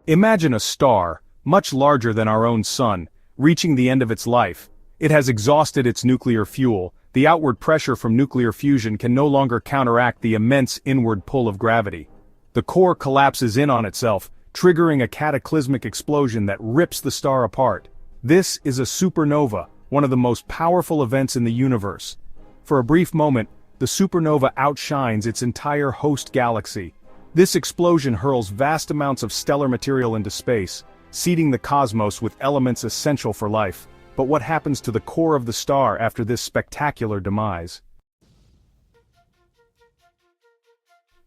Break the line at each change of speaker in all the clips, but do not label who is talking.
Imagine a star, much larger than our own sun, reaching the end of its life. It has exhausted its nuclear fuel. The outward pressure from nuclear fusion can no longer counteract the immense inward pull of gravity. The core collapses in on itself, triggering a cataclysmic explosion that rips the star apart. This is a supernova, one of the most powerful events in the universe. For a brief moment, the supernova outshines its entire host galaxy. This explosion hurls vast amounts of stellar material into space, seeding the cosmos with elements essential for life. But what happens to the core of the star after this spectacular demise?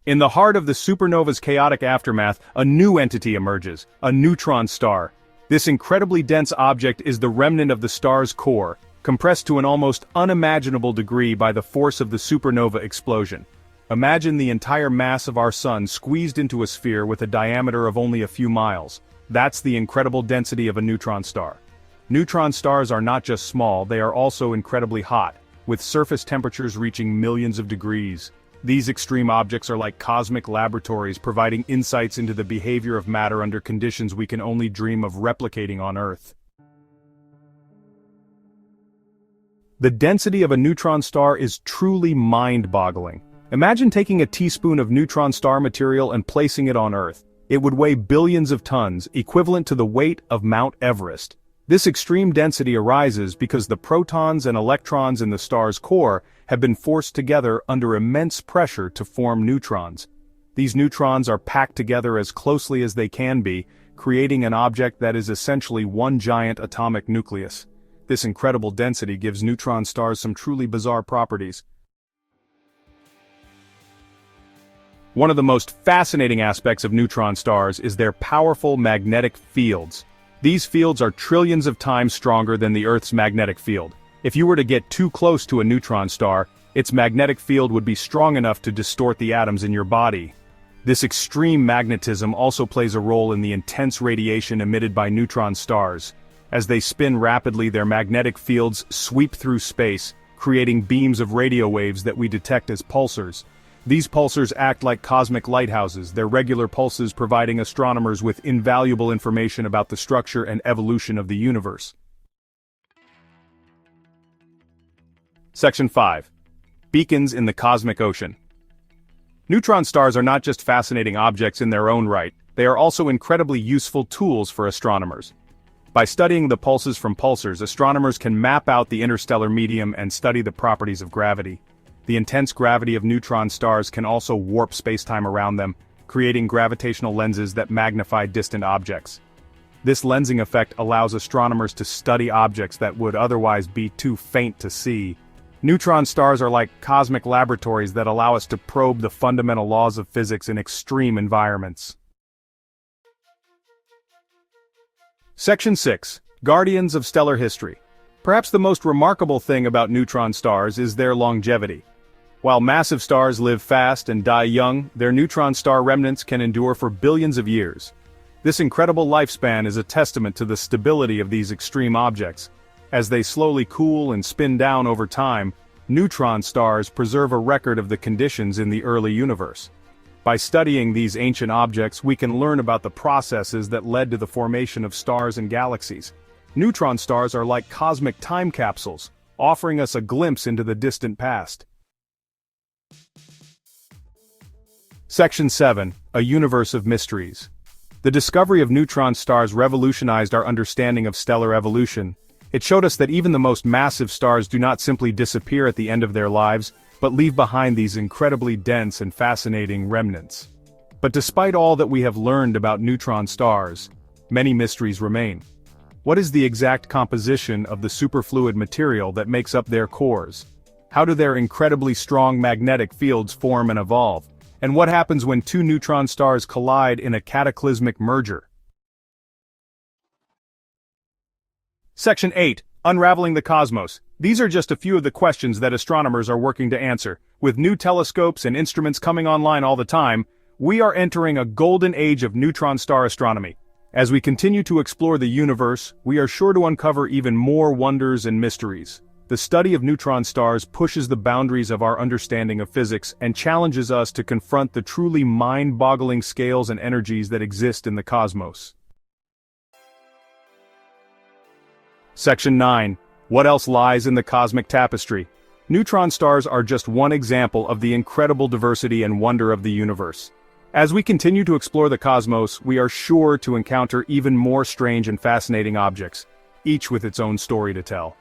In the heart of the supernova's chaotic aftermath, a new entity emerges, a neutron star. This incredibly dense object is the remnant of the star's core, compressed to an almost unimaginable degree by the force of the supernova explosion. Imagine the entire mass of our sun squeezed into a sphere with a diameter of only a few miles. That's the incredible density of a neutron star. Neutron stars are not just small, they are also incredibly hot, with surface temperatures reaching millions of degrees. These extreme objects are like cosmic laboratories, providing insights into the behavior of matter under conditions we can only dream of replicating on Earth. The density of a neutron star is truly mind-boggling. Imagine taking a teaspoon of neutron star material and placing it on Earth. It would weigh billions of tons, equivalent to the weight of Mount Everest. This extreme density arises because the protons and electrons in the star's core have been forced together under immense pressure to form neutrons. These neutrons are packed together as closely as they can be, creating an object that is essentially one giant atomic nucleus. This incredible density gives neutron stars some truly bizarre properties. One of the most fascinating aspects of neutron stars is their powerful magnetic fields. These fields are trillions of times stronger than the Earth's magnetic field. If you were to get too close to a neutron star, its magnetic field would be strong enough to distort the atoms in your body. This extreme magnetism also plays a role in the intense radiation emitted by neutron stars. As they spin rapidly, their magnetic fields sweep through space, creating beams of radio waves that we detect as pulsars. These pulsars act like cosmic lighthouses, their regular pulses providing astronomers with invaluable information about the structure and evolution of the universe. Section 5. Beacons in the Cosmic Ocean. Neutron stars are not just fascinating objects in their own right, they are also incredibly useful tools for astronomers. By studying the pulses from pulsars, astronomers can map out the interstellar medium and study the properties of gravity. The intense gravity of neutron stars can also warp spacetime around them, creating gravitational lenses that magnify distant objects. This lensing effect allows astronomers to study objects that would otherwise be too faint to see. Neutron stars are like cosmic laboratories that allow us to probe the fundamental laws of physics in extreme environments. Section 6. Guardians of Stellar History. Perhaps the most remarkable thing about neutron stars is their longevity. While massive stars live fast and die young, their neutron star remnants can endure for billions of years. This incredible lifespan is a testament to the stability of these extreme objects. As they slowly cool and spin down over time, neutron stars preserve a record of the conditions in the early universe. By studying these ancient objects, we can learn about the processes that led to the formation of stars and galaxies. Neutron stars are like cosmic time capsules, offering us a glimpse into the distant past. Section 7. A Universe of Mysteries. The discovery of neutron stars revolutionized our understanding of stellar evolution. It showed us that even the most massive stars do not simply disappear at the end of their lives, but leave behind these incredibly dense and fascinating remnants. But despite all that we have learned about neutron stars, many mysteries remain. What is the exact composition of the superfluid material that makes up their cores? How do their incredibly strong magnetic fields form and evolve? And what happens when two neutron stars collide in a cataclysmic merger? Section 8. Unraveling the Cosmos. These are just a few of the questions that astronomers are working to answer. With new telescopes and instruments coming online all the time, we are entering a golden age of neutron star astronomy. As we continue to explore the universe, we are sure to uncover even more wonders and mysteries. The study of neutron stars pushes the boundaries of our understanding of physics and challenges us to confront the truly mind-boggling scales and energies that exist in the cosmos. Section 9. What else lies in the cosmic tapestry? Neutron stars are just one example of the incredible diversity and wonder of the universe. As we continue to explore the cosmos, we are sure to encounter even more strange and fascinating objects, each with its own story to tell.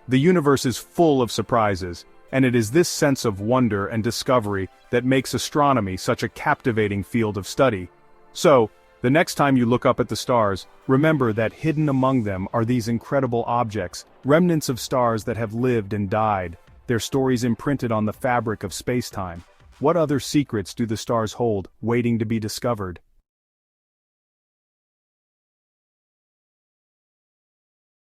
The universe is full of surprises, and it is this sense of wonder and discovery that makes astronomy such a captivating field of study. So, the next time you look up at the stars, remember that hidden among them are these incredible objects, remnants of stars that have lived and died, their stories imprinted on the fabric of space-time. What other secrets do the stars hold, waiting to be discovered?